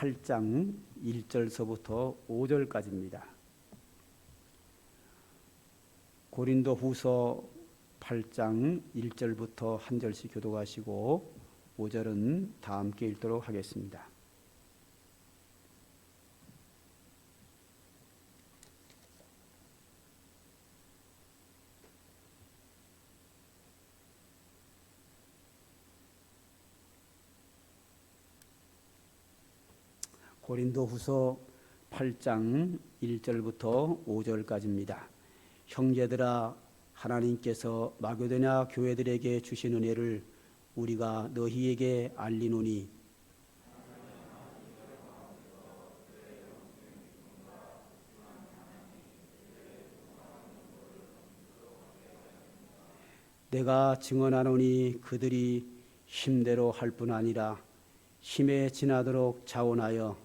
8장 1절서부터 5절까지입니다. 고린도후서 8장 1절부터 한 절씩 교독하시고 5절은 다 함께 읽도록 하겠습니다. 고린도후서 8장 1절부터 5절까지입니다. 형제들아, 하나님께서 마게도냐 교회들에게 주신 은혜를 우리가 너희에게 알리노니 내가 증언하노니 그들이 힘대로 할 뿐 아니라 힘에 지나도록 자원하여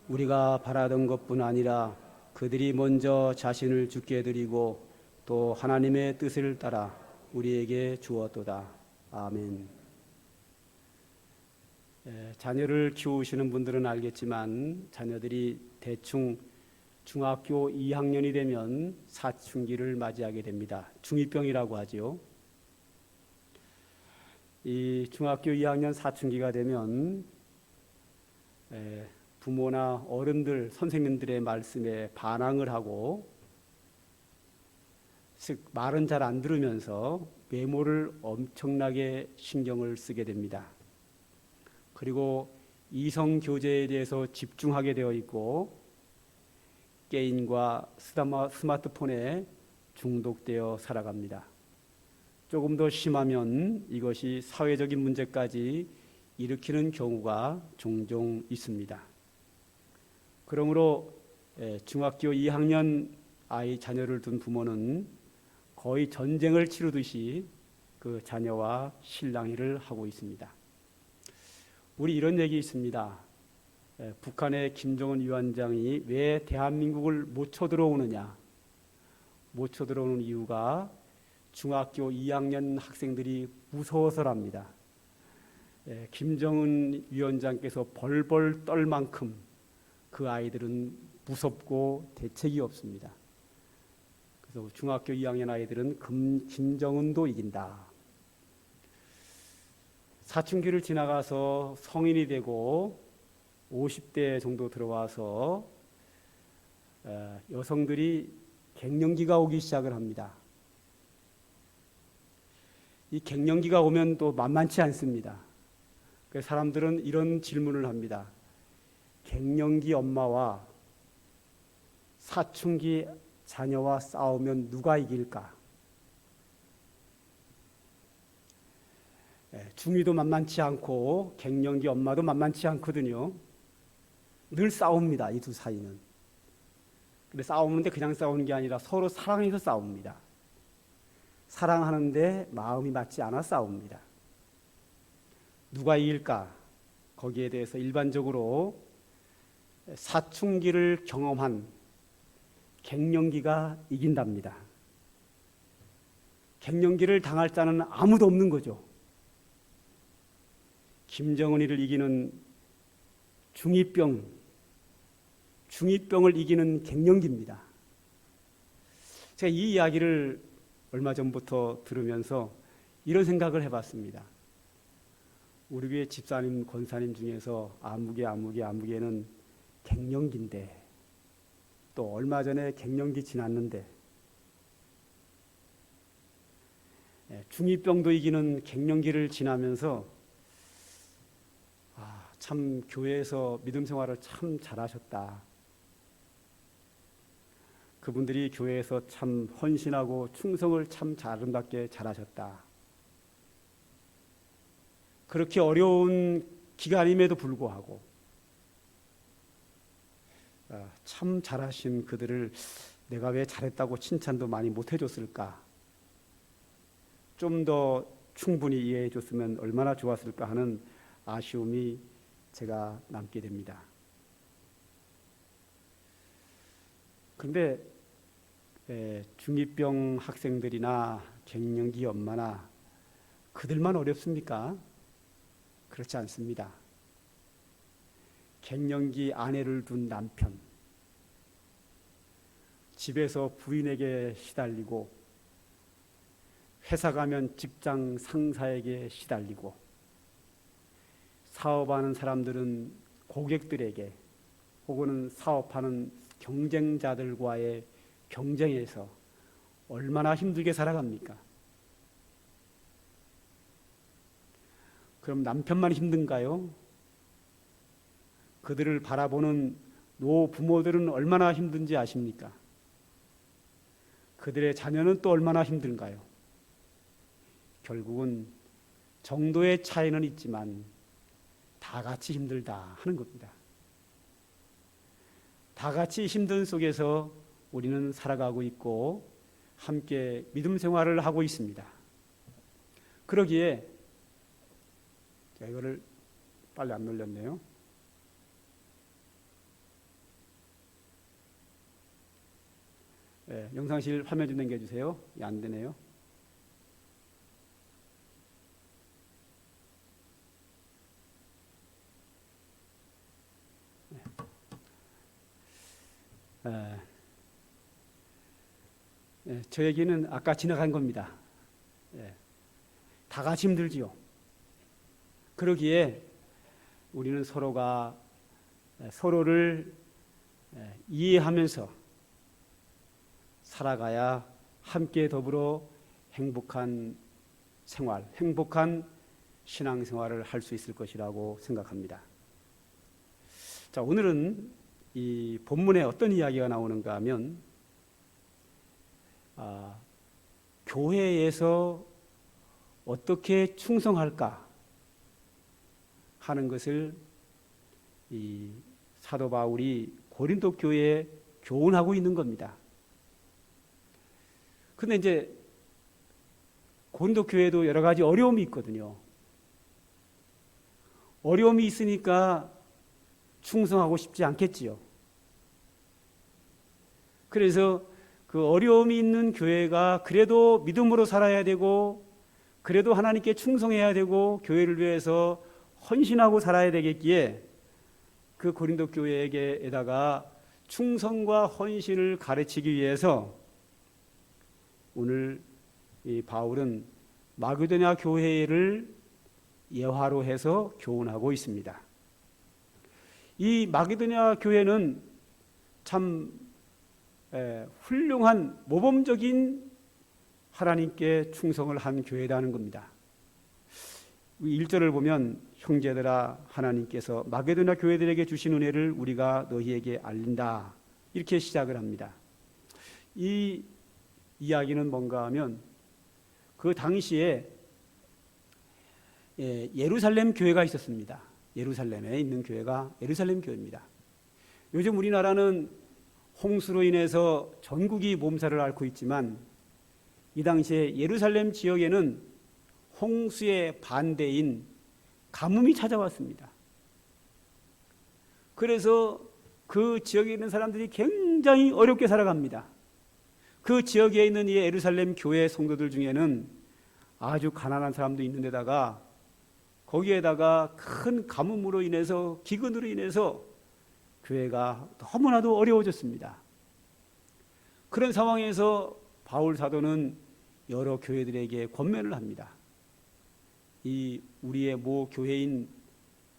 우리가 바라던 것뿐 아니라 그들이 먼저 자신을 주께 드리고 또 하나님의 뜻을 따라 우리에게 주었도다. 아멘. 자녀를 키우시는 분들은 알겠지만 자녀들이 대충 중학교 2학년이 되면 사춘기를 맞이하게 됩니다. 중2병이라고 하죠. 이 중학교 2학년 사춘기가 되면 부모나 어른들, 선생님들의 말씀에 반항을 하고 즉 말은 잘 안 들으면서 외모를 엄청나게 신경을 쓰게 됩니다. 그리고 이성 교제에 대해서 집중하게 되어 있고 게임과 스마트폰에 중독되어 살아갑니다. 조금 더 심하면 이것이 사회적인 문제까지 일으키는 경우가 종종 있습니다. 그러므로 중학교 2학년 아이 자녀를 둔 부모는 거의 전쟁을 치르듯이 그 자녀와 실랑이를 하고 있습니다. 우리 이런 얘기 있습니다. 북한의 김정은 위원장이 왜 대한민국을 못 쳐들어오느냐? 못 쳐들어오는 이유가 중학교 2학년 학생들이 무서워서랍니다. 김정은 위원장께서 벌벌 떨 만큼 그 아이들은 무섭고 대책이 없습니다. 그래서 중학교 2학년 아이들은 김정은도 이긴다. 사춘기를 지나가서 성인이 되고 50대 정도 들어와서 여성들이 갱년기가 오기 시작을 합니다. 이 갱년기가 오면 또 만만치 않습니다. 그래서 사람들은 이런 질문을 합니다. 갱년기 엄마와 사춘기 자녀와 싸우면 누가 이길까? 중2도 만만치 않고 갱년기 엄마도 만만치 않거든요. 늘 싸웁니다. 이 두 사이는. 근데 싸우는데 그냥 싸우는 게 아니라 서로 사랑해서 싸웁니다. 사랑하는데 마음이 맞지 않아 싸웁니다. 누가 이길까? 거기에 대해서 일반적으로 사춘기를 경험한 갱년기가 이긴답니다. 갱년기를 당할 자는 아무도 없는 거죠. 김정은이를 이기는 중2병을 이기는 갱년기입니다. 제가 이 이야기를 얼마 전부터 들으면서 이런 생각을 해봤습니다. 우리 교회 집사님, 권사님 중에서 아무개는 갱년기인데 또 얼마 전에 갱년기 지났는데 중2병도 이기는 갱년기를 지나면서 참 교회에서 믿음 생활을 참 잘하셨다. 그분들이 교회에서 참 헌신하고 충성을 참 아름답게 잘하셨다. 그렇게 어려운 기간임에도 불구하고 참 잘하신 그들을 내가 왜 잘했다고 칭찬도 많이 못 해줬을까? 좀 더 충분히 이해해 줬으면 얼마나 좋았을까 하는 아쉬움이 제가 남게 됩니다. 그런데 중2병 학생들이나 갱년기 엄마나 그들만 어렵습니까? 그렇지 않습니다. 갱년기 아내를 둔 남편, 집에서 부인에게 시달리고 회사 가면 직장 상사에게 시달리고 사업하는 사람들은 고객들에게 혹은 사업하는 경쟁자들과의 경쟁에서 얼마나 힘들게 살아갑니까? 그럼 남편만 힘든가요? 그들을 바라보는 노부모들은 얼마나 힘든지 아십니까? 그들의 자녀는 또 얼마나 힘든가요? 결국은 정도의 차이는 있지만 다 같이 힘들다 하는 겁니다. 다 같이 힘든 속에서 우리는 살아가고 있고 함께 믿음 생활을 하고 있습니다. 그러기에 제가 이거를 빨리 안 눌렸네요. 네, 영상실 화면 좀 넘겨주세요. 안 되네요. 저 얘기는 아까 지나간 겁니다. 다 같이 힘들지요. 그러기에 우리는 서로가 서로를 이해하면서 살아가야 함께 더불어 행복한 생활, 행복한 신앙생활을 할 수 있을 것이라고 생각합니다. 자, 오늘은 이 본문에 어떤 이야기가 나오는가 하면 교회에서 어떻게 충성할까 하는 것을 이 사도 바울이 고린도 교회에 교훈하고 있는 겁니다. 근데 이제 고린도 교회도 여러 가지 어려움이 있거든요. 어려움이 있으니까 충성하고 싶지 않겠지요. 그래서 그 어려움이 있는 교회가 그래도 믿음으로 살아야 되고 그래도 하나님께 충성해야 되고 교회를 위해서 헌신하고 살아야 되겠기에 그 고린도 교회에게다가 충성과 헌신을 가르치기 위해서 오늘 이 바울은 마게도냐 교회를 예화로 해서 교훈하고 있습니다. 이 마게도냐 교회는 참 훌륭한 모범적인 하나님께 충성을 한 교회라는 겁니다. 1절을 보면 형제들아 하나님께서 마게도냐 교회들에게 주신 은혜를 우리가 너희에게 알린다 이렇게 시작을 합니다. 이 이야기는 뭔가 하면 그 당시에 예루살렘 교회가 있었습니다. 예루살렘에 있는 교회가 예루살렘 교회입니다. 요즘 우리나라는 홍수로 인해서 전국이 몸살을 앓고 있지만 이 당시에 예루살렘 지역에는 홍수의 반대인 가뭄이 찾아왔습니다. 그래서 그 지역에 있는 사람들이 굉장히 어렵게 살아갑니다. 그 지역에 있는 이 예루살렘 교회 성도들 중에는 아주 가난한 사람도 있는 데다가 거기에다가 큰 가뭄으로 인해서 기근으로 인해서 교회가 너무나도 어려워졌습니다. 그런 상황에서 바울 사도는 여러 교회들에게 권면을 합니다. 이 우리의 모 교회인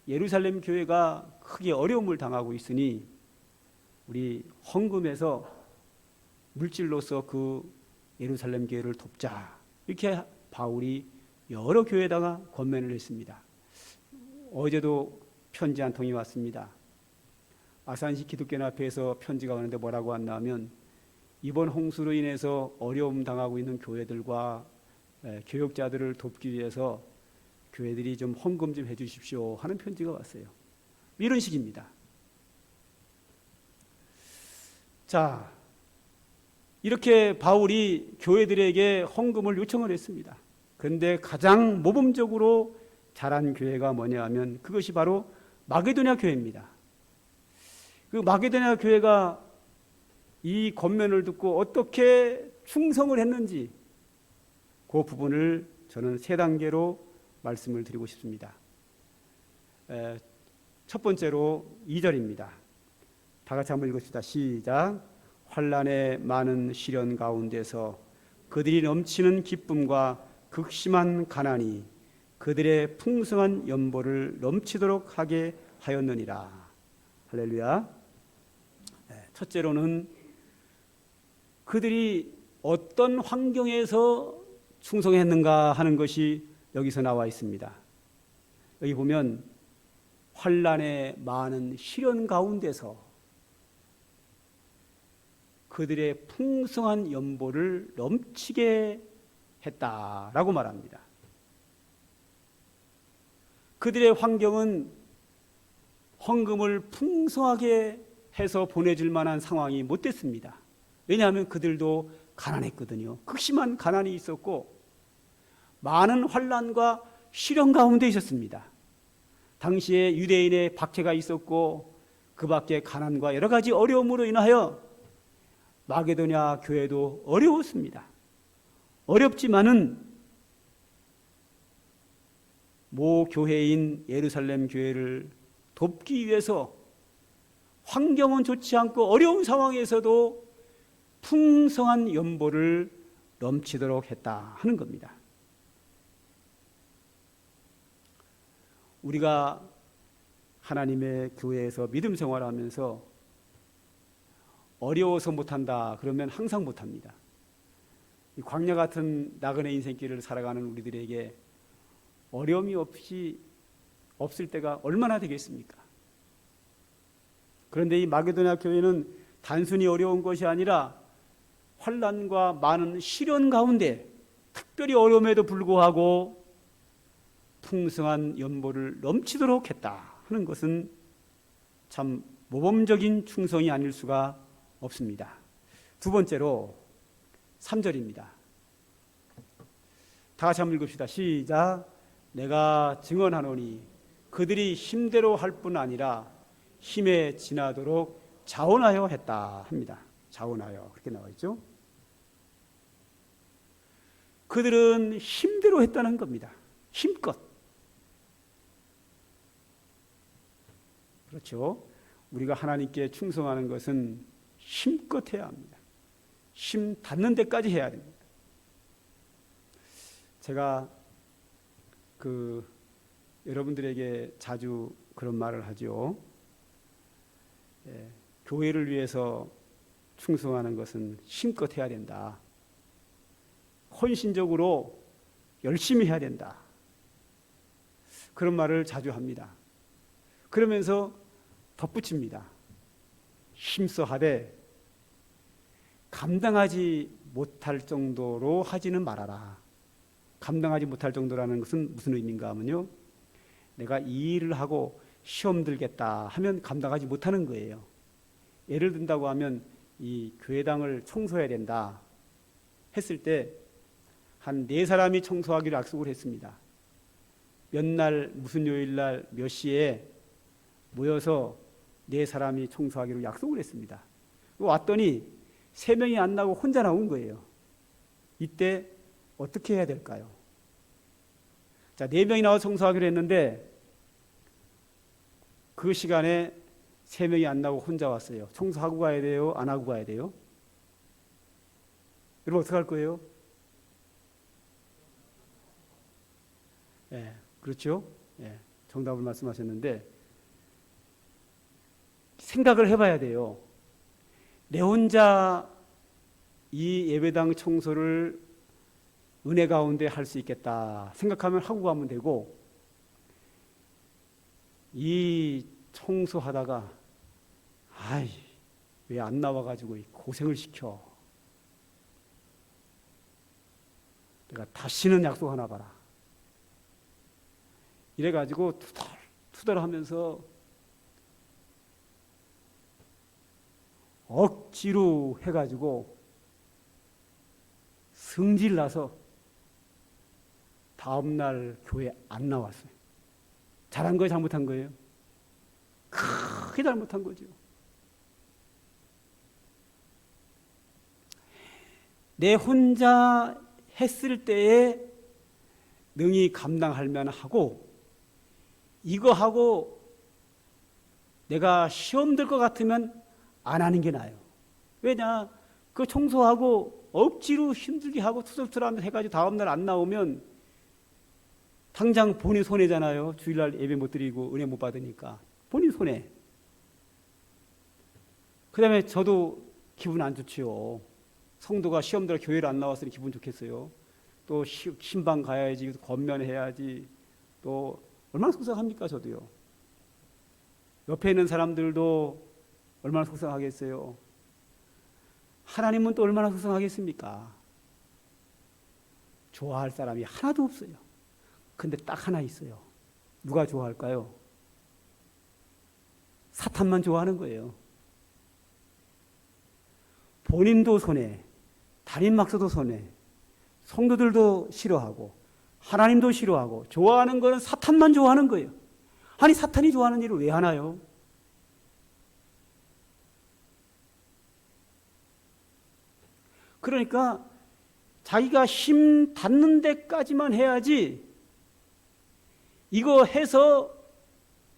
예루살렘 교회가 크게 어려움을 당하고 있으니 우리 헌금해서 물질로서 그 예루살렘 교회를 돕자 이렇게 바울이 여러 교회에다가 권면을 했습니다. 어제도 편지 한 통이 왔습니다. 아산시 기독교연합회에서 편지가 오는데 뭐라고 왔나 하면 이번 홍수로 인해서 어려움 당하고 있는 교회들과 교역자들을 돕기 위해서 교회들이 좀 헌금 좀 해주십시오 하는 편지가 왔어요. 이런 식입니다. 자, 이렇게 바울이 교회들에게 헌금을 요청을 했습니다. 그런데 가장 모범적으로 자란 교회가 뭐냐 하면 그것이 바로 마게도냐 교회입니다. 그 마게도냐 교회가 이 권면을 듣고 어떻게 충성을 했는지 그 부분을 저는 세 단계로 말씀을 드리고 싶습니다. 첫 번째로 2절입니다. 다 같이 한번 읽읍시다. 시작. 환난의 많은 시련 가운데서 그들이 넘치는 기쁨과 극심한 가난이 그들의 풍성한 연보를 넘치도록 하게 하였느니라. 할렐루야. 첫째로는 그들이 어떤 환경에서 충성했는가 하는 것이 여기서 나와 있습니다. 여기 보면 환난의 많은 시련 가운데서 그들의 풍성한 연보를 넘치게 했다라고 말합니다. 그들의 환경은 헌금을 풍성하게 해서 보내줄 만한 상황이 못 됐습니다. 왜냐하면 그들도 가난했거든요. 극심한 가난이 있었고 많은 환난과 시련 가운데 있었습니다. 당시에 유대인의 박해가 있었고 그 밖에 가난과 여러 가지 어려움으로 인하여 마게도냐 교회도 어려웠습니다. 어렵지만은 모 교회인 예루살렘 교회를 돕기 위해서 환경은 좋지 않고 어려운 상황에서도 풍성한 연보를 넘치도록 했다 하는 겁니다. 우리가 하나님의 교회에서 믿음 생활하면서 어려워서 못한다 그러면 항상 못합니다. 광야 같은 나그네 인생길을 살아가는 우리들에게 어려움이 없을 때가 얼마나 되겠습니까? 그런데 이 마게도냐 교회는 단순히 어려운 것이 아니라 환난과 많은 시련 가운데 특별히 어려움에도 불구하고 풍성한 연보를 넘치도록 했다 하는 것은 참 모범적인 충성이 아닐 수가 없습니다. 두 번째로 3절입니다. 다 같이 한번 읽읍시다. 시작. 내가 증언하노니 그들이 힘대로 할 뿐 아니라 힘에 지나도록 자원하여 했다 합니다. 자원하여 그렇게 나와 있죠. 그들은 힘대로 했다는 겁니다. 힘껏. 그렇죠. 우리가 하나님께 충성하는 것은 힘껏 해야 합니다. 힘 닿는 데까지 해야 됩니다. 제가 여러분들에게 자주 그런 말을 하죠. 교회를 위해서 충성하는 것은 힘껏 해야 된다. 헌신적으로 열심히 해야 된다. 그런 말을 자주 합니다. 그러면서 덧붙입니다. 힘써 하되 감당하지 못할 정도로 하지는 말아라. 감당하지 못할 정도라는 것은 무슨 의미인가 하면요. 내가 이 일을 하고 시험 들겠다 하면 감당하지 못하는 거예요. 예를 든다고 하면 이 교회당을 청소해야 된다 했을 때 한 4사람이 청소하기로 약속을 했습니다. 몇 날 무슨 요일날 몇 시에 모여서 4사람이 청소하기로 약속을 했습니다. 왔더니 3명이 안 나고 혼자 나온 거예요. 이때 어떻게 해야 될까요? 자, 4명이 나와서 청소하기로 했는데 그 시간에 3명이 안 나오고 혼자 왔어요. 청소하고 가야 돼요? 안 하고 가야 돼요? 여러분 어떻게 할 거예요? 그렇죠? 정답을 말씀하셨는데 생각을 해봐야 돼요. 내 혼자 이 예배당 청소를 은혜 가운데 할 수 있겠다 생각하면 하고 가면 되고, 이 청소하다가 왜 안 나와가지고 고생을 시켜. 내가 다시는 약속 하나 봐라. 이래가지고 투덜하면서 억지로 해가지고 성질 나서 다음날 교회 안 나왔어요. 잘한 거예요? 잘못한 거예요? 크게 잘못한 거죠. 내 혼자 했을 때에 능히 감당할 하고, 이거 하고 내가 시험 들 것 같으면 안 하는 게 나아요. 왜냐? 그 청소하고 억지로 힘들게 하고 투덜투덜 해가지고 다음날 안 나오면 당장 본인 손해잖아요. 주일날 예배 못 드리고 은혜 못 받으니까 본인 손해. 그 다음에 저도 기분 안 좋지요. 성도가 시험 들어 교회를 안 나왔으니 기분 좋겠어요. 또 신방 가야지, 권면해야지, 또 얼마나 속상합니까? 저도요. 옆에 있는 사람들도 얼마나 속상하겠어요. 하나님은 또 얼마나 속상하겠습니까? 좋아할 사람이 하나도 없어요. 근데 딱 하나 있어요. 누가 좋아할까요? 사탄만 좋아하는 거예요. 본인도 손해, 담임 목사도 손해, 성도들도 싫어하고 하나님도 싫어하고 좋아하는 거는 사탄만 좋아하는 거예요. 아니 사탄이 좋아하는 일을 왜 하나요? 그러니까 자기가 힘 닿는 데까지만 해야지, 이거 해서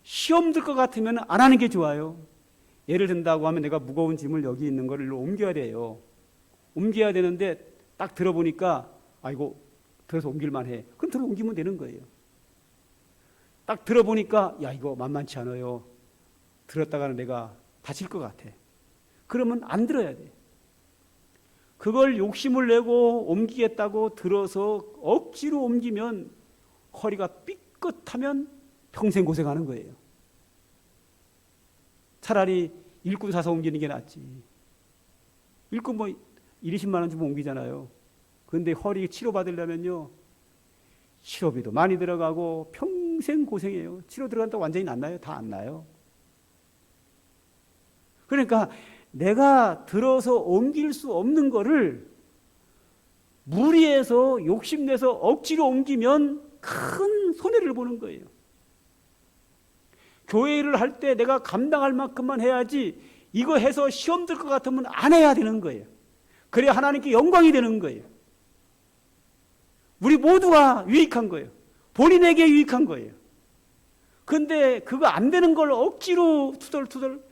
시험 들 것 같으면 안 하는 게 좋아요. 예를 든다고 하면 내가 무거운 짐을 여기 있는 거를 옮겨야 돼요. 옮겨야 되는데 딱 들어보니까 아이고 들어서 옮길만 해. 그럼 들어 옮기면 되는 거예요. 딱 들어보니까 야 이거 만만치 않아요. 들었다가는 내가 다칠 것 같아. 그러면 안 들어야 돼. 그걸 욕심을 내고 옮기겠다고 들어서 억지로 옮기면 허리가 삐끗하면 평생 고생하는 거예요. 차라리 일꾼 사서 옮기는 게 낫지. 일꾼 뭐 1, 20만 원 주면 옮기잖아요. 그런데 허리 치료받으려면요, 치료비도 많이 들어가고 평생 고생해요. 치료 들어간다고 완전히 낫나요? 다 안 나요. 그러니까 내가 들어서 옮길 수 없는 거를 무리해서 욕심내서 억지로 옮기면 큰 손해를 보는 거예요. 교회 일을 할 때 내가 감당할 만큼만 해야지, 이거 해서 시험 들 것 같으면 안 해야 되는 거예요. 그래야 하나님께 영광이 되는 거예요. 우리 모두가 유익한 거예요. 본인에게 유익한 거예요. 그런데 그거 안 되는 걸 억지로 투덜투덜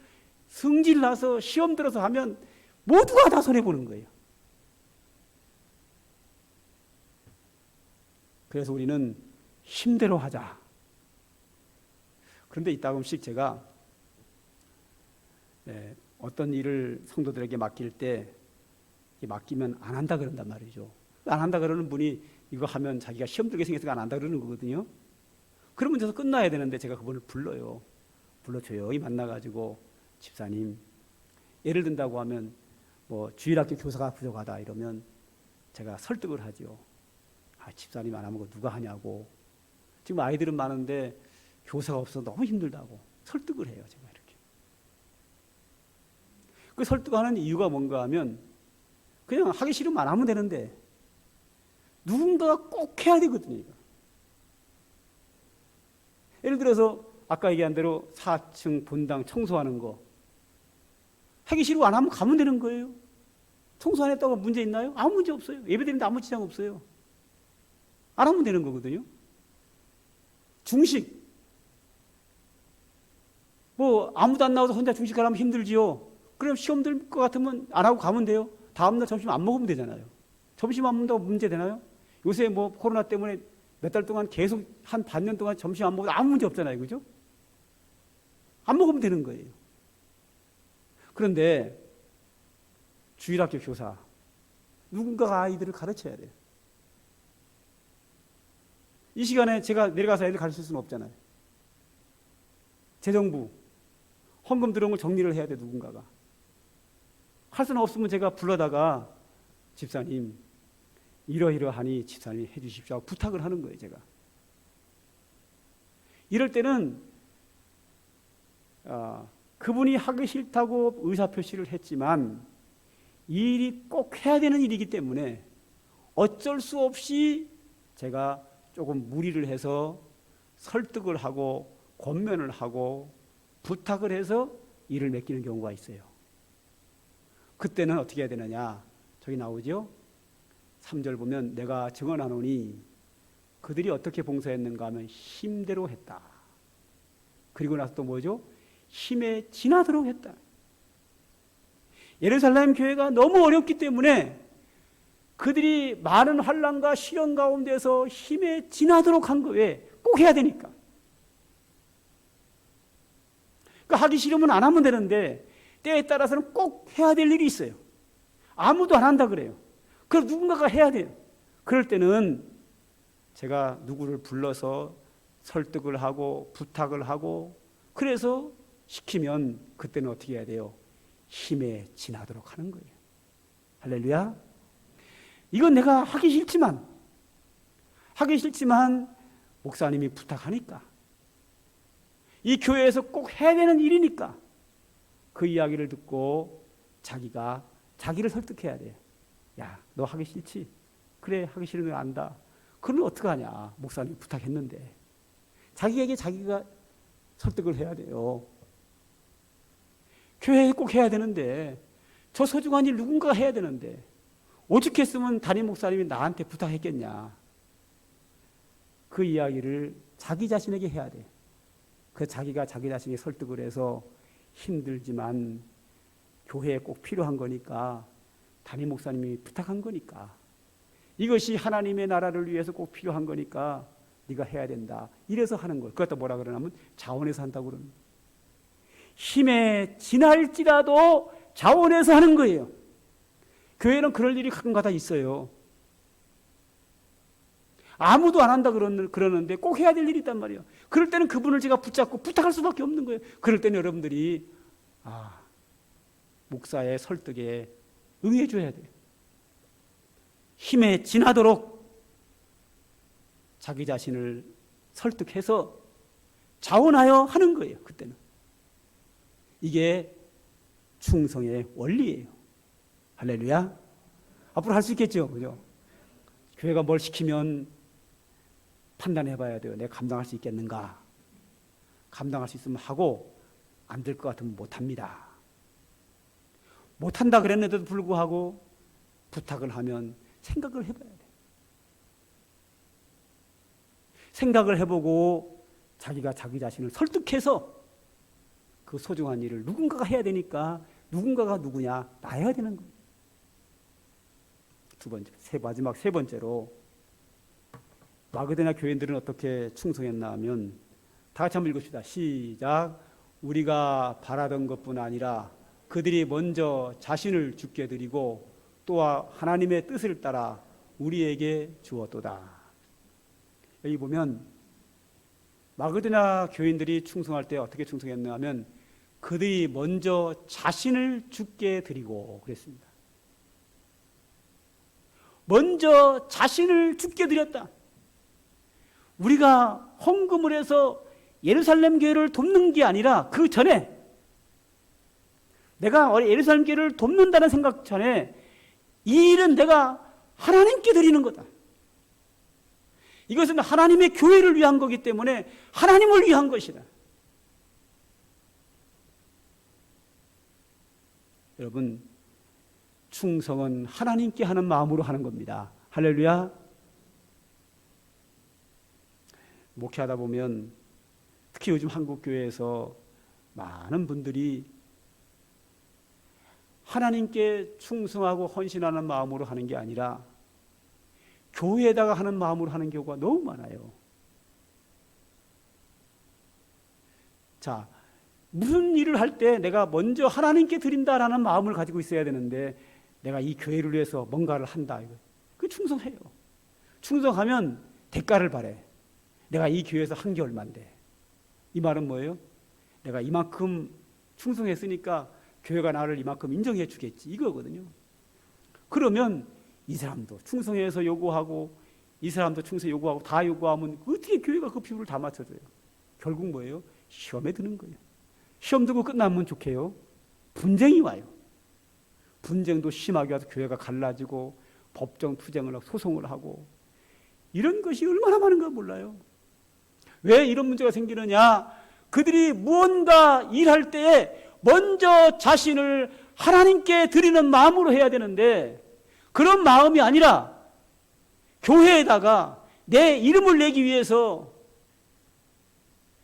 성질 나서 시험 들어서 하면 모두가 다 손해보는 거예요. 그래서 우리는 힘대로 하자. 그런데 이따금씩 제가 어떤 일을 성도들에게 맡길 때 맡기면 안 한다 그런단 말이죠. 안 한다 그러는 분이 이거 하면 자기가 시험 들게 생겨서 안 한다 그러는 거거든요. 그러면 저서 끝나야 되는데 제가 그분을 불러요. 불러 조용히 만나가지고 집사님, 예를 든다고 하면 뭐 주일학교 교사가 부족하다 이러면 제가 설득을 하죠. 집사님 안 하면 그거 누가 하냐고. 지금 아이들은 많은데 교사가 없어서 너무 힘들다고 설득을 해요. 제가 이렇게. 그 설득하는 이유가 뭔가 하면 그냥 하기 싫으면 안 하면 되는데 누군가가 꼭 해야 되거든요. 이거. 예를 들어서 아까 얘기한 대로 4층 본당 청소하는 거 하기 싫고 안 하면 가면 되는 거예요. 청소 안 했다고 문제 있나요? 아무 문제 없어요. 예배드리는데 아무 지장 없어요. 안 하면 되는 거거든요. 중식 뭐 아무도 안 나와서 혼자 중식하려면 힘들지요. 그럼 시험 들 것 같으면 안 하고 가면 돼요. 다음날 점심 안 먹으면 되잖아요. 점심 안 먹는다고 문제 되나요? 요새 뭐 코로나 때문에 몇 달 동안 계속 한 반년 동안 점심 안 먹어도 아무 문제 없잖아요. 그죠? 안 먹으면 되는 거예요. 그런데 주일학교 교사, 누군가가 아이들을 가르쳐야 돼요. 이 시간에 제가 내려가서 애들 가르칠 수는 없잖아요. 재정부, 헌금 들어온 걸 정리를 해야 돼, 누군가가. 할 수는 없으면 제가 불러다가 집사님, 이러이러하니 집사님이 해 주십시오 하고 부탁을 하는 거예요, 제가. 이럴 때는 그분이 하기 싫다고 의사표시를 했지만 이 일이 꼭 해야 되는 일이기 때문에 어쩔 수 없이 제가 조금 무리를 해서 설득을 하고 권면을 하고 부탁을 해서 일을 맡기는 경우가 있어요. 그때는 어떻게 해야 되느냐? 저기 나오죠? 3절 보면 내가 증언하노니 그들이 어떻게 봉사했는가 하면 힘대로 했다. 그리고 나서 또 뭐죠? 힘에 지나도록 했다. 예루살렘 교회가 너무 어렵기 때문에 그들이 많은 환난과 시련 가운데서 힘에 지나도록 한 거예요. 꼭 해야 되니까. 그러니까 하기 싫으면 안 하면 되는데 때에 따라서는 꼭 해야 될 일이 있어요. 아무도 안 한다 그래요. 그럼 누군가가 해야 돼요. 그럴 때는 제가 누구를 불러서 설득을 하고 부탁을 하고 그래서 시키면 그때는 어떻게 해야 돼요? 힘에 지나도록 하는 거예요. 할렐루야. 이건 내가 하기 싫지만 목사님이 부탁하니까 이 교회에서 꼭 해야 되는 일이니까 그 이야기를 듣고 자기가 자기를 설득해야 돼. 야, 너 하기 싫지? 그래, 하기 싫은 거 안다. 그러면 어떡하냐? 목사님이 부탁했는데. 자기에게 자기가 설득을 해야 돼요. 교회에 꼭 해야 되는데 저 소중한 일 누군가가 해야 되는데 오죽했으면 담임 목사님이 나한테 부탁했겠냐. 그 이야기를 자기 자신에게 해야 돼. 그 자기가 자기 자신에게 설득을 해서 힘들지만 교회에 꼭 필요한 거니까 담임 목사님이 부탁한 거니까 이것이 하나님의 나라를 위해서 꼭 필요한 거니까 네가 해야 된다. 이래서 하는 거예요. 그것도 뭐라 그러냐면 자원해서 한다고 그러는 거예요. 힘에 지날지라도 자원해서 하는 거예요. 교회는 그럴 일이 가끔가다 있어요. 아무도 안 한다 그러는데 꼭 해야 될 일이 있단 말이에요. 그럴 때는 그분을 제가 붙잡고 부탁할 수밖에 없는 거예요. 그럴 때는 여러분들이 목사의 설득에 응해 줘야 돼요. 힘에 지나도록 자기 자신을 설득해서 자원하여 하는 거예요. 그때는. 이게 충성의 원리예요. 할렐루야. 앞으로 할 수 있겠죠. 그죠? 교회가 뭘 시키면 판단해 봐야 돼요. 내가 감당할 수 있겠는가? 감당할 수 있으면 하고 안 될 것 같으면 못 합니다. 못 한다 그랬는데도 불구하고 부탁을 하면 생각을 해 봐야 돼요. 생각을 해 보고 자기가 자기 자신을 설득해서 그 소중한 일을 누군가가 해야 되니까 누군가가 누구냐? 나야 되는 거예요. 두 번째, 마지막 세 번째로 마그데나 교인들은 어떻게 충성했나 하면 다 같이 한번 읽읍시다. 시작. 우리가 바라던 것뿐 아니라 그들이 먼저 자신을 주께 드리고 또한 하나님의 뜻을 따라 우리에게 주었도다. 여기 보면 마그데나 교인들이 충성할 때 어떻게 충성했나 하면 그들이 먼저 자신을 주께 드리고 그랬습니다. 먼저 자신을 주께 드렸다. 우리가 헌금을 해서 예루살렘 교회를 돕는 게 아니라 그 전에 내가 예루살렘 교회를 돕는다는 생각 전에 이 일은 내가 하나님께 드리는 거다. 이것은 하나님의 교회를 위한 거기 때문에 하나님을 위한 것이다. 여러분, 충성은 하나님께 하는 마음으로 하는 겁니다. 할렐루야. 목회하다 보면 특히 요즘 한국교회에서 많은 분들이 하나님께 충성하고 헌신하는 마음으로 하는 게 아니라 교회에다가 하는 마음으로 하는 경우가 너무 많아요. 자, 무슨 일을 할 때 내가 먼저 하나님께 드린다라는 마음을 가지고 있어야 되는데 내가 이 교회를 위해서 뭔가를 한다. 그 충성해요. 충성하면 대가를 바래. 내가 이 교회에서 한 게 얼만데. 이 말은 뭐예요? 내가 이만큼 충성했으니까 교회가 나를 이만큼 인정해 주겠지. 이거거든요. 그러면 이 사람도 충성해서 요구하고 이 사람도 충성 요구하고 다 요구하면 어떻게 교회가 그 비율을 다 맞춰줘요? 결국 뭐예요? 시험에 드는 거예요. 시험 들고 끝나면 좋게요. 분쟁이 와요. 분쟁도 심하게 와서 교회가 갈라지고 법정 투쟁을 하고 소송을 하고 이런 것이 얼마나 많은가 몰라요. 왜 이런 문제가 생기느냐? 그들이 무언가 일할 때에 먼저 자신을 하나님께 드리는 마음으로 해야 되는데 그런 마음이 아니라 교회에다가 내 이름을 내기 위해서,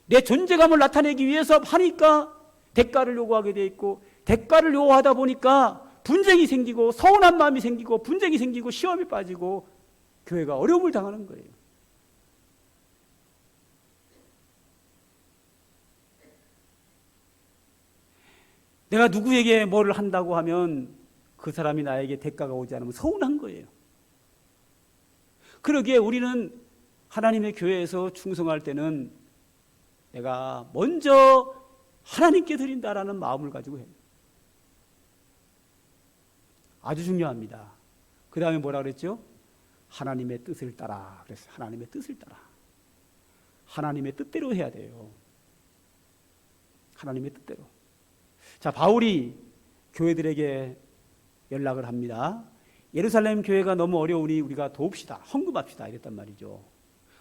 내 존재감을 나타내기 위해서 하니까 대가를 요구하게 돼 있고, 대가를 요구하다 보니까 분쟁이 생기고 서운한 마음이 생기고 분쟁이 생기고 시험이 빠지고 교회가 어려움을 당하는 거예요. 내가 누구에게 뭐를 한다고 하면 그 사람이 나에게 대가가 오지 않으면 서운한 거예요. 그러기에 우리는 하나님의 교회에서 충성할 때는 내가 먼저 하나님께 드린다라는 마음을 가지고 해요. 아주 중요합니다. 그 다음에 뭐라 그랬죠? 하나님의 뜻을 따라 그랬어요. 하나님의 뜻을 따라. 하나님의 뜻대로 해야 돼요. 하나님의 뜻대로. 자, 바울이 교회들에게 연락을 합니다. 예루살렘 교회가 너무 어려우니 우리가 도웁시다. 헌금합시다. 이랬단 말이죠.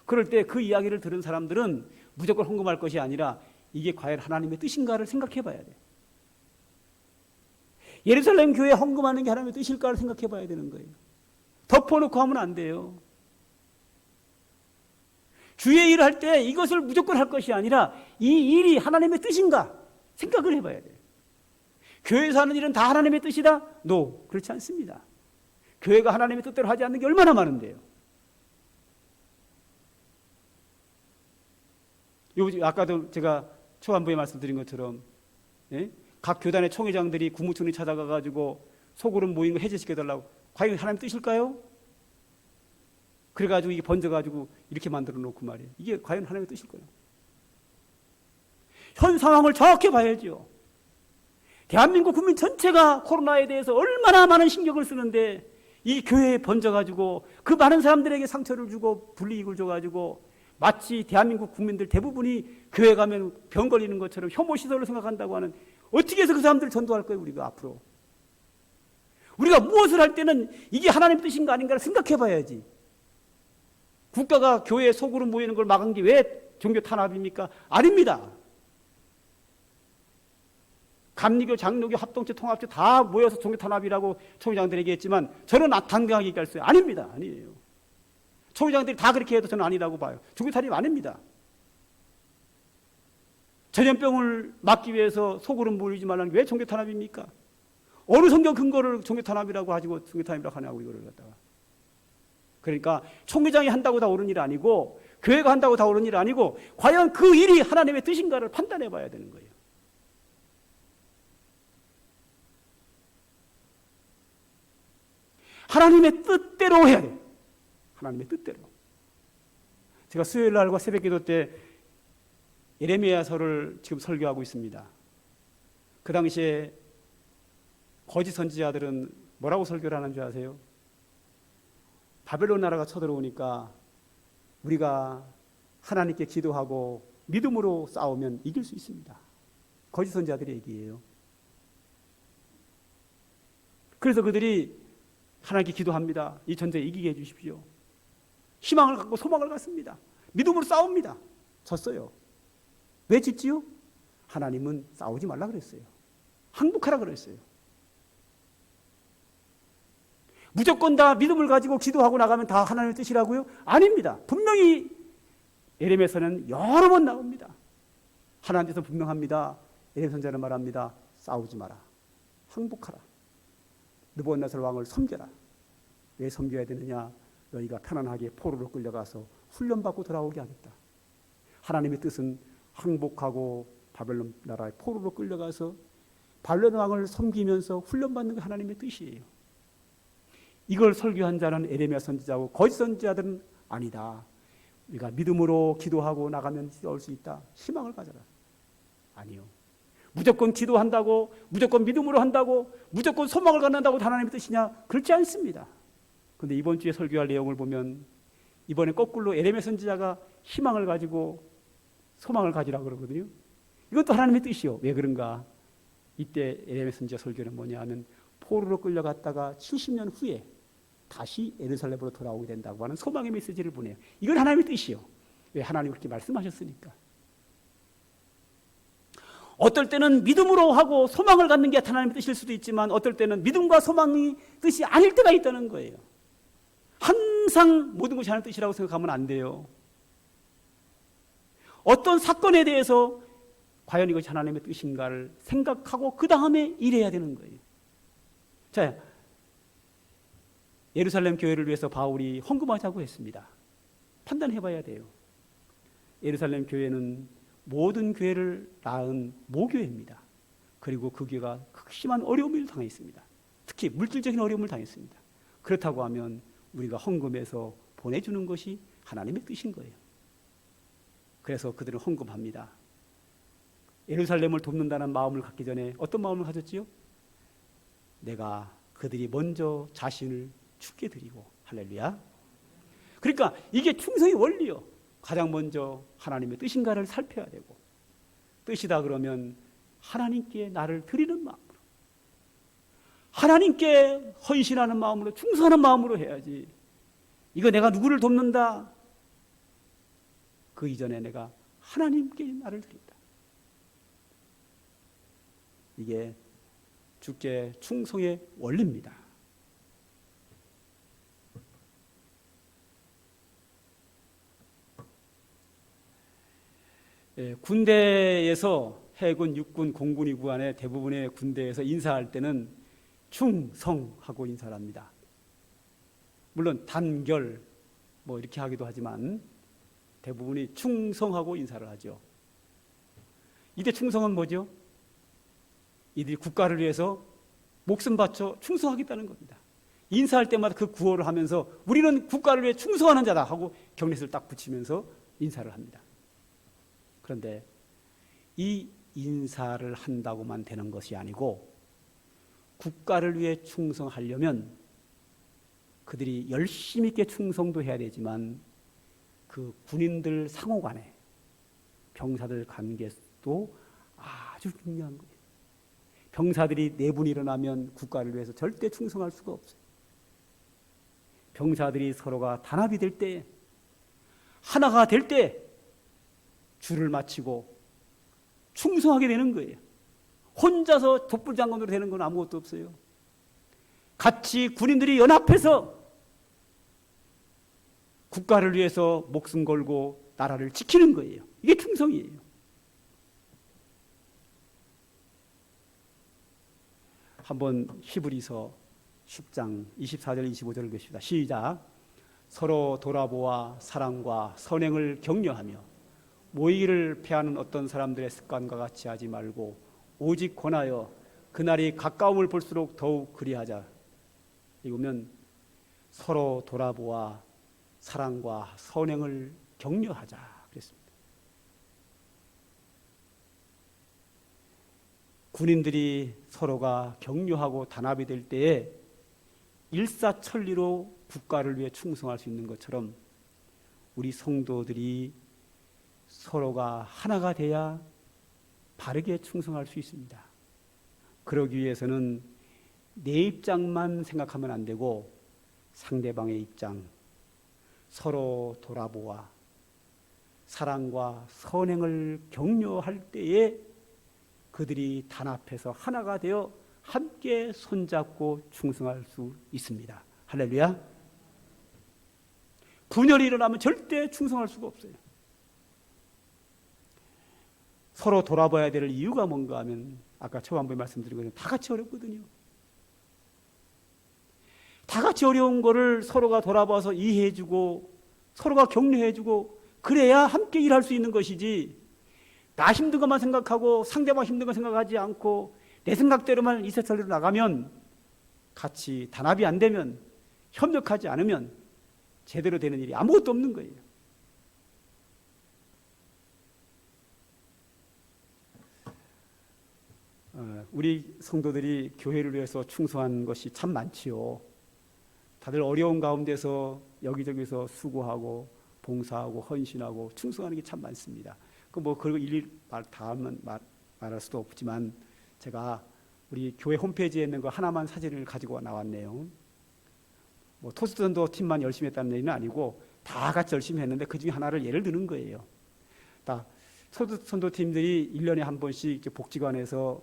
그럴 때 그 이야기를 들은 사람들은 무조건 헌금할 것이 아니라 이게 과연 하나님의 뜻인가를 생각해 봐야 돼. 예루살렘 교회에 헌금하는 게 하나님의 뜻일까를 생각해 봐야 되는 거예요. 덮어놓고 하면 안 돼요. 주의 일을 할 때 이것을 무조건 할 것이 아니라 이 일이 하나님의 뜻인가 생각을 해봐야 돼요. 교회에서 하는 일은 다 하나님의 뜻이다? No, 그렇지 않습니다. 교회가 하나님의 뜻대로 하지 않는 게 얼마나 많은데요. 아까도 제가 초반부에 말씀드린 것처럼, 예? 각 교단의 총회장들이 국무총리 찾아가가지고 소그룹 모인 거 해제시켜달라고. 과연 하나님 뜻일까요? 그래가지고 이게 번져가지고 이렇게 만들어 놓고 말이에요. 이게 과연 하나님의 뜻일까요? 현 상황을 정확히 봐야죠. 대한민국 국민 전체가 코로나에 대해서 얼마나 많은 신경을 쓰는데 이 교회에 번져가지고 그 많은 사람들에게 상처를 주고 불이익을 줘가지고 마치 대한민국 국민들 대부분이 교회 가면 병 걸리는 것처럼 혐오시설로 생각한다고 하는, 어떻게 해서 그 사람들을 전도할 거예요, 우리가 앞으로. 우리가 무엇을 할 때는 이게 하나님 뜻인가 아닌가를 생각해 봐야지. 국가가 교회에 속으로 모이는 걸 막은 게 왜 종교 탄압입니까? 아닙니다. 감리교, 장로교, 합동체, 통합체 다 모여서 종교 탄압이라고 총회장들에게 했지만 저는 당당하게 얘기했어요. 아닙니다. 아니에요. 총회장들이 다 그렇게 해도 저는 아니라고 봐요. 종교 탄압이 아닙니다. 전염병을 막기 위해서 속으로 모이지 말라는 게 왜 종교 탄압입니까? 어느 성경 근거를 종교 탄압이라고 가지고 종교 탄압이라고 하냐고 이거를 갖다가. 그러니까 총회장이 한다고 다 옳은 일 아니고 교회가 한다고 다 옳은 일 아니고 과연 그 일이 하나님의 뜻인가를 판단해 봐야 되는 거예요. 하나님의 뜻대로 해야 돼요. 하나님의 뜻대로. 제가 수요일 날과 새벽 기도 때 예레미야서를 지금 설교하고 있습니다. 그 당시에 거짓 선지자들은 뭐라고 설교를 하는 줄 아세요? 바벨론 나라가 쳐들어오니까 우리가 하나님께 기도하고 믿음으로 싸우면 이길 수 있습니다. 거짓 선지자들의 얘기예요. 그래서 그들이 하나님께 기도합니다. 이 전쟁에 이기게 해주십시오. 희망을 갖고 소망을 갖습니다. 믿음으로 싸웁니다. 졌어요. 왜 짓지요? 하나님은 싸우지 말라 그랬어요. 항복하라 그랬어요. 무조건 다 믿음을 가지고 기도하고 나가면 다 하나님의 뜻이라고요? 아닙니다. 분명히 예레미야서는 여러 번 나옵니다. 하나님 뜻은 분명합니다. 예레미야 선지자는 말합니다. 싸우지 마라. 항복하라. 느부갓네살 왕을 섬겨라. 왜 섬겨야 되느냐? 너희가 편안하게 포로로 끌려가서 훈련받고 돌아오게 하겠다. 하나님의 뜻은 항복하고 바벨론 나라의 포로로 끌려가서 바벨론 왕을 섬기면서 훈련받는 게 하나님의 뜻이에요. 이걸 설교한 자는 예레미야 선지자고 거짓 선지자들은 아니다. 우리가 믿음으로 기도하고 나가면 싸울 수 있다. 희망을 가져라. 아니요. 무조건 기도한다고, 무조건 믿음으로 한다고, 무조건 소망을 갖는다고 하나님의 뜻이냐? 그렇지 않습니다. 그런데 이번 주에 설교할 내용을 보면 이번에 거꾸로 예레미야 선지자가 희망을 가지고 소망을 가지라고 그러거든요. 이것도 하나님의 뜻이요. 왜 그런가? 이때 예레미야 선지자 설교는 뭐냐 하면 포로로 끌려갔다가 70년 후에 다시 예루살렘으로 돌아오게 된다고 하는 소망의 메시지를 보내요. 이건 하나님의 뜻이요. 왜? 하나님이 그렇게 말씀하셨으니까. 어떨 때는 믿음으로 하고 소망을 갖는 게 하나님의 뜻일 수도 있지만 어떨 때는 믿음과 소망이 뜻이 아닐 때가 있다는 거예요. 한 항상 모든 것이 하나님의 뜻이라고 생각하면 안 돼요. 어떤 사건에 대해서 과연 이것이 하나님의 뜻인가를 생각하고 그 다음에 일해야 되는 거예요. 자, 예루살렘 교회를 위해서 바울이 헌금하자고 했습니다. 판단해 봐야 돼요. 예루살렘 교회는 모든 교회를 낳은 모교회입니다. 그리고 그 교회가 극심한 어려움을 당했습니다. 특히 물질적인 어려움을 당했습니다. 그렇다고 하면 우리가 헌금해서 보내주는 것이 하나님의 뜻인 거예요. 그래서 그들은 헌금합니다. 예루살렘을 돕는다는 마음을 갖기 전에 어떤 마음을 가졌지요? 내가 그들이 먼저 자신을 죽게 드리고. 할렐루야. 그러니까 이게 충성의 원리요. 가장 먼저 하나님의 뜻인가를 살펴야 되고, 뜻이다 그러면 하나님께 나를 드리는 마음으로, 하나님께 헌신하는 마음으로, 충성하는 마음으로 해야지. 이거 내가 누구를 돕는다, 그 이전에 내가 하나님께 나를 드린다. 이게 주께 충성의 원리입니다. 군대에서 해군, 육군, 공군이 구한의 대부분의 군대에서 인사할 때는 충성하고 인사를 합니다. 물론 단결 뭐 이렇게 하기도 하지만 대부분이 충성하고 인사를 하죠. 이때 충성은 뭐죠? 이들이 국가를 위해서 목숨 바쳐 충성하겠다는 겁니다. 인사할 때마다 그 구호를 하면서 우리는 국가를 위해 충성하는 자다 하고 경례를 딱 붙이면서 인사를 합니다. 그런데 이 인사를 한다고만 되는 것이 아니고 국가를 위해 충성하려면 그들이 열심히 있게 충성도 해야 되지만 그 군인들 상호 간에 병사들 관계도 아주 중요한 거예요. 병사들이 내분이 일어나면 국가를 위해서 절대 충성할 수가 없어요. 병사들이 서로가 단합이 될 때, 하나가 될 때 줄을 맞추고 충성하게 되는 거예요. 혼자서 독불장군으로 되는 건 아무것도 없어요. 같이 군인들이 연합해서 국가를 위해서 목숨 걸고 나라를 지키는 거예요. 이게 충성이에요. 한번 히브리서 10장 24절 25절을 보십시다. 시작. 서로 돌아보아 사랑과 선행을 격려하며 모이기를 패하는 어떤 사람들의 습관과 같이 하지 말고 오직 권하여 그날이 가까움을 볼수록 더욱 그리하자. 이거면 서로 돌아보아 사랑과 선행을 격려하자 그랬습니다. 군인들이 서로가 격려하고 단합이 될 때에 일사천리로 국가를 위해 충성할 수 있는 것처럼 우리 성도들이 서로가 하나가 돼야 바르게 충성할 수 있습니다. 그러기 위해서는 내 입장만 생각하면 안 되고 상대방의 입장, 서로 돌아보아 사랑과 선행을 격려할 때에 그들이 단합해서 하나가 되어 함께 손잡고 충성할 수 있습니다. 할렐루야. 분열이 일어나면 절대 충성할 수가 없어요. 서로 돌아봐야 될 이유가 뭔가 하면 아까 초반부에 말씀드린 것처럼 다 같이 어렵거든요. 다 같이 어려운 거를 서로가 돌아봐서 이해해주고 서로가 격려해주고 그래야 함께 일할 수 있는 것이지, 나 힘든 것만 생각하고 상대방 힘든 거 생각하지 않고 내 생각대로만 이 세상으로 나가면, 같이 단합이 안 되면, 협력하지 않으면 제대로 되는 일이 아무것도 없는 거예요. 우리 성도들이 교회를 위해서 충성한 것이 참 많지요. 다들 어려운 가운데서 여기저기서 수고하고 봉사하고 헌신하고 충성하는 게 참 많습니다. 그리고 일일이 말할 수도 없지만 제가 우리 교회 홈페이지에 있는 거 하나만 사진을 가지고 나왔네요. 토스전도 팀만 열심히 했다는 얘기는 아니고 다 같이 열심히 했는데 그 중에 하나를 예를 드는 거예요. 선도팀들이 1년에 한 번씩 복지관에서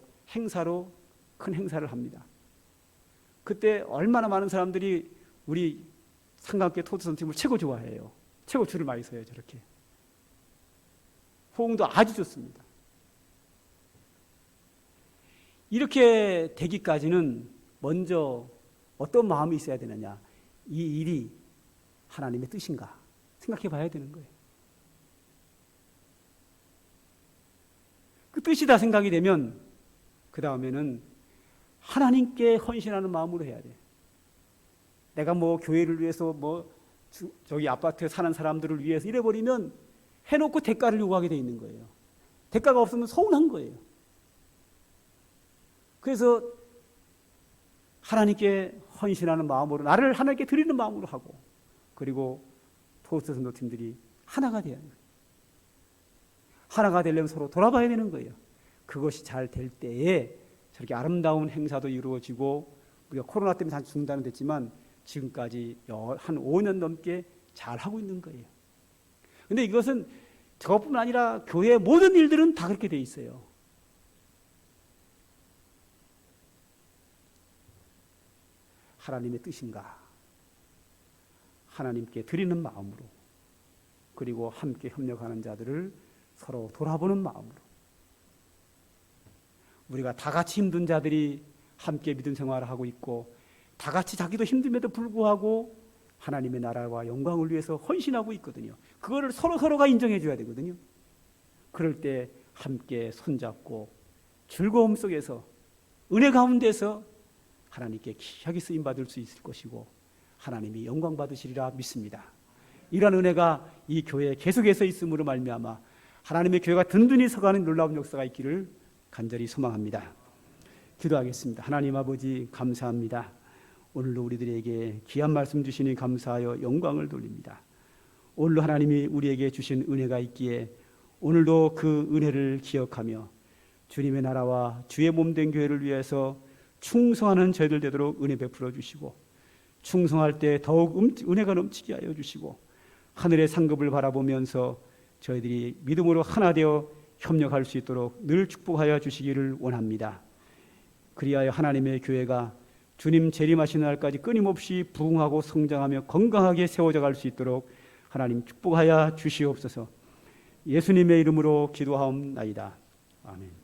큰 행사를 합니다. 그때 얼마나 많은 사람들이 우리 상관교회 토스 선생님을 최고 좋아해요. 최고 줄을 많이 서요. 저렇게 호응도 아주 좋습니다. 이렇게 되기까지는 먼저 어떤 마음이 있어야 되느냐, 이 일이 하나님의 뜻인가 생각해 봐야 되는 거예요. 그 뜻이다 생각이 되면 그 다음에는 하나님께 헌신하는 마음으로 해야 돼. 내가 뭐 교회를 위해서 뭐 저기 아파트에 사는 사람들을 위해서 이래버리면 해놓고 대가를 요구하게 돼 있는 거예요. 대가가 없으면 서운한 거예요. 그래서 하나님께 헌신하는 마음으로, 나를 하나님께 드리는 마음으로 하고, 그리고 토스트 선도팀들이 하나가 돼야 해요. 하나가 되려면 서로 돌아봐야 되는 거예요. 그것이 잘 될 때에 저렇게 아름다운 행사도 이루어지고, 우리가 코로나 때문에 잠시 중단은 됐지만 지금까지 한 5년 넘게 잘 하고 있는 거예요. 그런데 이것은 저뿐만 아니라 교회의 모든 일들은 다 그렇게 돼 있어요. 하나님의 뜻인가? 하나님께 드리는 마음으로, 그리고 함께 협력하는 자들을 서로 돌아보는 마음으로, 우리가 다 같이 힘든 자들이 함께 믿음 생활을 하고 있고, 다 같이 자기도 힘듦에도 불구하고 하나님의 나라와 영광을 위해서 헌신하고 있거든요. 그거를 서로가 인정해 줘야 되거든요. 그럴 때 함께 손잡고 즐거움 속에서, 은혜 가운데서 하나님께 귀하게 쓰임받을 수 있을 것이고 하나님이 영광 받으시리라 믿습니다. 이러한 은혜가 이 교회에 계속해서 있음으로 말미암아 하나님의 교회가 든든히 서가는 놀라운 역사가 있기를 간절히 소망합니다. 기도하겠습니다. 하나님 아버지, 감사합니다. 오늘도 우리들에게 귀한 말씀 주시니 감사하여 영광을 돌립니다. 오늘도 하나님이 우리에게 주신 은혜가 있기에 오늘도 그 은혜를 기억하며 주님의 나라와 주의 몸된 교회를 위해서 충성하는 저희들 되도록 은혜 베풀어 주시고, 충성할 때 더욱 은혜가 넘치게 하여 주시고, 하늘의 상급을 바라보면서 저희들이 믿음으로 하나 되어 협력할 수 있도록 늘 축복하여 주시기를 원합니다. 그리하여 하나님의 교회가 주님 재림하시는 날까지 끊임없이 부흥하고 성장하며 건강하게 세워져 갈 수 있도록 하나님 축복하여 주시옵소서. 예수님의 이름으로 기도하옵나이다. 아멘.